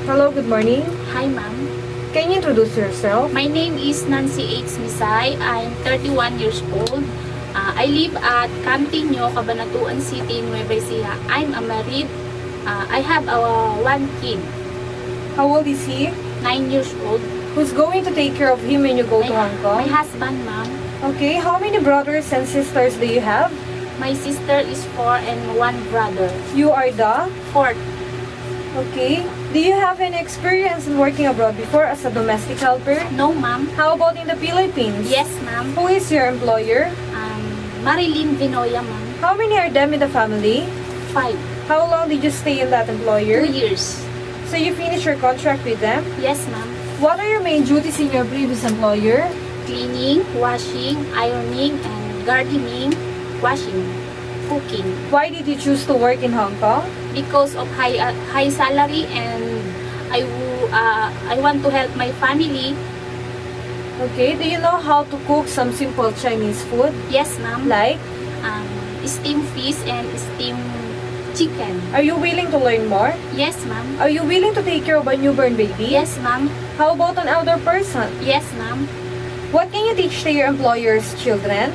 Hello, good morning. Hi, ma'am. Can you introduce yourself? My name is Nancy H. Misay. I'm 31 years old. I live at Cantinyo, Cabanatuan City, Nueva Ecija. I'm a married. I have one kid, How old is he? 9 years old. Who's going to take care of him when you go to Hong My Kong? husband, ma'am. Okay, how many brothers and sisters do you have? My sister is 4 and one brother. You are the? 4. Okay. Do you have any experience in working abroad before as a domestic helper? No, ma'am. How about in the Philippines? Yes, ma'am. Who is your employer? Marilyn Vinoya, ma'am. How many are them in the family? 5. How long did you stay in that 2 employer? years. So you finished your contract with them? Yes, ma'am. What are your main duties in your previous employer? Cleaning, washing, ironing, and gardening, washing, cooking. Why did you choose to work in Hong Kong? Because of high salary, and I want to help my family. Okay, do you know how to cook some simple Chinese food? Yes, ma'am. Like, Steamed fish and steamed chicken. are you willing to learn more? Yes, ma'am. Are you willing to take care of a newborn baby? Yes, ma'am. How about an elder person? Yes, ma'am. What can you teach to your employer's children?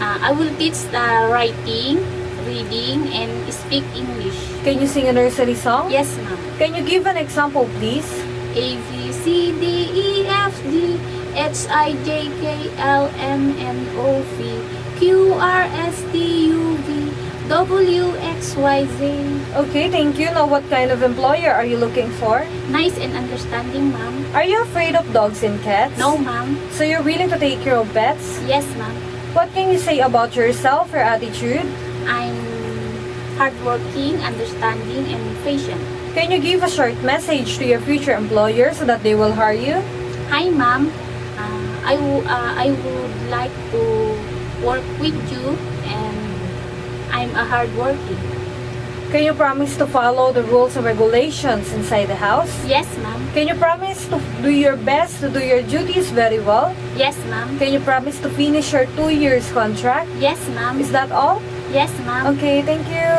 I will teach the writing, reading, and speak English. Can you sing a nursery song? Yes, ma'am. Can you give an example, please? A, B, C, D, E, F, G, H, I, J, K, L, M, N, O, P, Q, R, S, T, U, V, W, X, Y, Z. Okay, thank you. Now, what kind of employer are you looking for? Nice and understanding, ma'am. Are you afraid of dogs and cats? No, ma'am. So you're willing to take care of pets? Yes, ma'am. What can you say about yourself or attitude? I'm hardworking, understanding, and patient. Can you give a short message to your future employer so that they will hire you? Hi, ma'am. I would like to work with you, and I'm a hardworking. Can you promise to follow the rules and regulations inside the house? Yes, ma'am. Can you promise to do your best to do your duties very well? Yes, ma'am. Can you promise to finish your 2 years contract? Yes, ma'am. Is that all? Yes, ma'am. Okay, thank you.